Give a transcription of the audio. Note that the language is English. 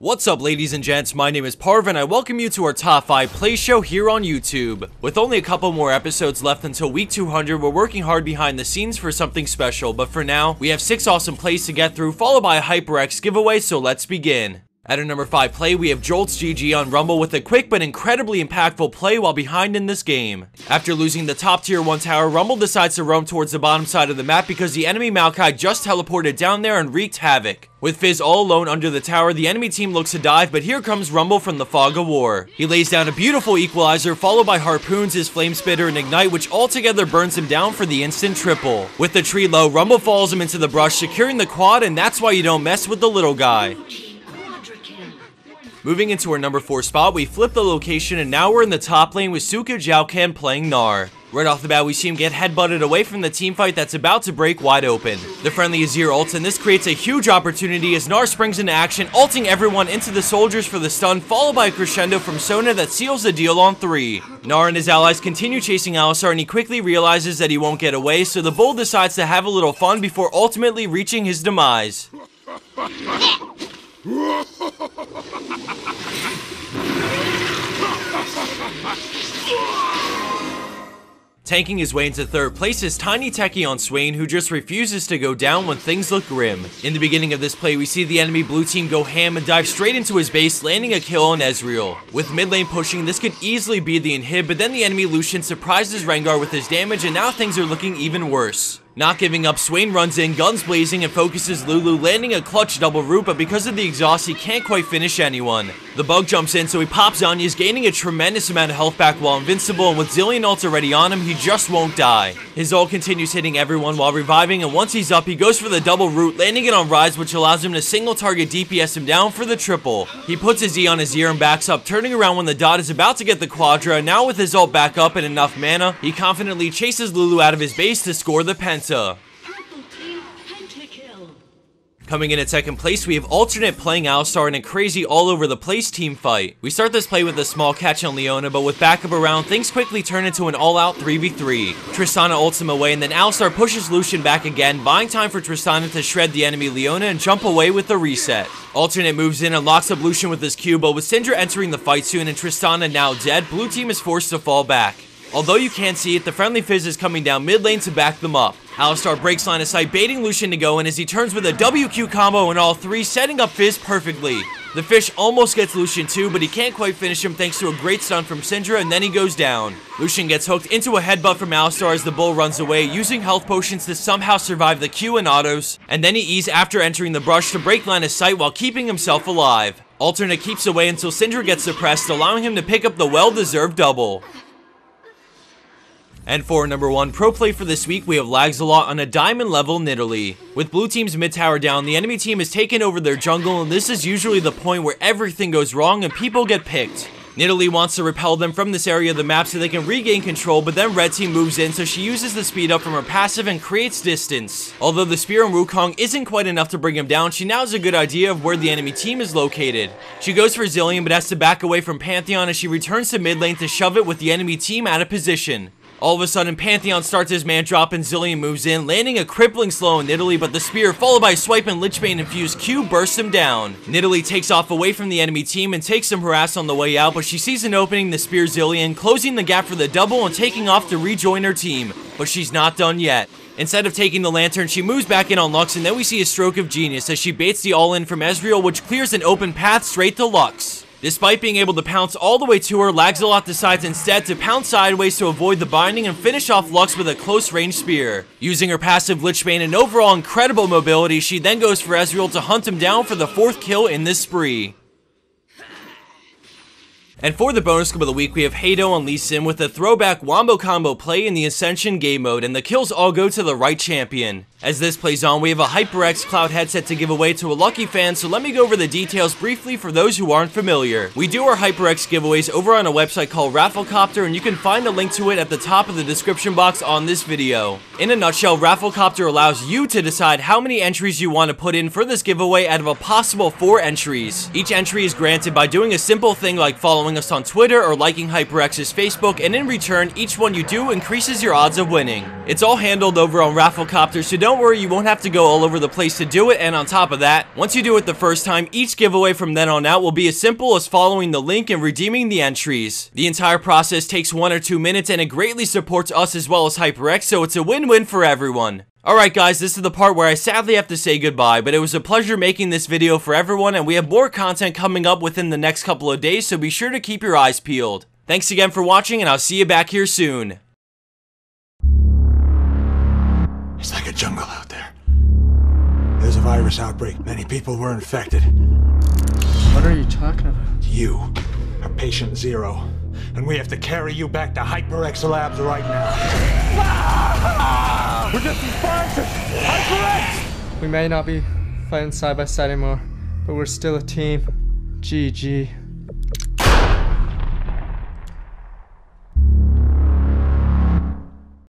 What's up, ladies and gents, my name is Parv and I welcome you to our top 5 play show here on YouTube. With only a couple more episodes left until week 200, we're working hard behind the scenes for something special, but for now, we have 6 awesome plays to get through, followed by a HyperX giveaway, so let's begin. At our number 5 play, we have Jolt's GG on Rumble with a quick but incredibly impactful play while behind in this game. After losing the top tier 1 tower, Rumble decides to roam towards the bottom side of the map because the enemy Maokai just teleported down there and wreaked havoc. With Fizz all alone under the tower, the enemy team looks to dive, but here comes Rumble from the fog of war. He lays down a beautiful equalizer, followed by Harpoons, his Flame Spitter, and Ignite, which altogether burns him down for the instant triple. With the tree low, Rumble follows him into the brush, securing the quad, and that's why you don't mess with the little guy. Moving into our number 4 spot, we flip the location and now we're in the top lane with Suka Zhaokan playing Gnar. Right off the bat, we see him get headbutted away from the teamfight that's about to break wide open. The friendly Azir ults, and this creates a huge opportunity as Gnar springs into action, ulting everyone into the soldiers for the stun, followed by a crescendo from Sona that seals the deal on 3. Gnar and his allies continue chasing Alistar, and he quickly realizes that he won't get away, so the bull decides to have a little fun before ultimately reaching his demise. Tanking his way into 3rd place is Tiny Techie on Swain, who just refuses to go down when things look grim. In the beginning of this play, we see the enemy blue team go ham and dive straight into his base, landing a kill on Ezreal. With mid lane pushing, this could easily be the inhib, but then the enemy Lucian surprises Rengar with his damage, and now things are looking even worse. Not giving up, Swain runs in, guns blazing, and focuses Lulu, landing a clutch double root, but because of the exhaust, he can't quite finish anyone. The bug jumps in, so he pops Zanya's, gaining a tremendous amount of health back while invincible, and with Zilean ult already on him, he just won't die. His ult continues hitting everyone while reviving, and once he's up, he goes for the double root, landing it on Rise, which allows him to single target DPS him down for the triple. He puts his E on his ear and backs up, turning around when the dot is about to get the quadra, and now with his ult back up and enough mana, he confidently chases Lulu out of his base to score the penta. Coming in at 2nd place, we have Alternate playing Alistar in a crazy all-over-the-place team fight. We start this play with a small catch on Leona, but with backup around, things quickly turn into an all-out 3v3. Tristana ults him away, and then Alistar pushes Lucian back again, buying time for Tristana to shred the enemy Leona and jump away with the reset. Alternate moves in and locks up Lucian with his Q, but with Syndra entering the fight soon and Tristana now dead, blue team is forced to fall back. Although you can't see it, the friendly Fizz is coming down mid lane to back them up. Alistar breaks line of sight, baiting Lucian to go in as he turns with a WQ combo in all 3, setting up Fizz perfectly. The fish almost gets Lucian too, but he can't quite finish him thanks to a great stun from Syndra, and then he goes down. Lucian gets hooked into a headbutt from Alistar as the bull runs away, using health potions to somehow survive the Q and autos, and then he E's after entering the brush to break line of sight while keeping himself alive. Alternate keeps away until Syndra gets suppressed, allowing him to pick up the well-deserved double. And for number 1 pro play for this week, we have Lagzalot on a diamond level Nidalee. With blue team's mid tower down, the enemy team has taken over their jungle, and this is usually the point where everything goes wrong and people get picked. Nidalee wants to repel them from this area of the map so they can regain control, but then red team moves in, so she uses the speed up from her passive and creates distance. Although the spear on Wukong isn't quite enough to bring him down, she now has a good idea of where the enemy team is located. She goes for Zilean, but has to back away from Pantheon as she returns to mid lane to shove it with the enemy team out of position. All of a sudden, Pantheon starts his man drop and Zilean moves in, landing a crippling slow on Nidalee, but the spear, followed by a swipe and Lichbane infused Q, bursts him down. Nidalee takes off away from the enemy team and takes some harass on the way out, but she sees an opening to spear Zilean, closing the gap for the double and taking off to rejoin her team. But she's not done yet. Instead of taking the lantern, she moves back in on Lux, and then we see a stroke of genius as she baits the all-in from Ezreal, which clears an open path straight to Lux. Despite being able to pounce all the way to her, Lagzalot decides instead to pounce sideways to avoid the binding and finish off Lux with a close-range spear. Using her passive Lichbane and overall incredible mobility, she then goes for Ezreal to hunt him down for the 4th kill in this spree. And for the bonus clip of the week, we have Hado on Lee Sin with a throwback wombo combo play in the Ascension game mode, and the kills all go to the right champion. As this plays on, we have a HyperX Cloud headset to give away to a lucky fan, so let me go over the details briefly for those who aren't familiar. We do our HyperX giveaways over on a website called Rafflecopter, and you can find a link to it at the top of the description box on this video. In a nutshell, Rafflecopter allows you to decide how many entries you want to put in for this giveaway out of a possible 4 entries. Each entry is granted by doing a simple thing like following following us on Twitter or liking HyperX's Facebook, and in return, each one you do increases your odds of winning. It's all handled over on Rafflecopter, so don't worry, you won't have to go all over the place to do it, and on top of that, once you do it the first time, each giveaway from then on out will be as simple as following the link and redeeming the entries. The entire process takes 1 or 2 minutes, and it greatly supports us as well as HyperX, so it's a win-win for everyone. Alright guys, this is the part where I sadly have to say goodbye, but it was a pleasure making this video for everyone, and we have more content coming up within the next couple of days, so be sure to keep your eyes peeled. Thanks again for watching, and I'll see you back here soon. It's like a jungle out there. There's a virus outbreak. Many people were infected. What are you talking about? You are patient zero, and we have to carry you back to HyperX Labs right now. We're just responsive! HyperX! We may not be fighting side by side anymore, but we're still a team. GG.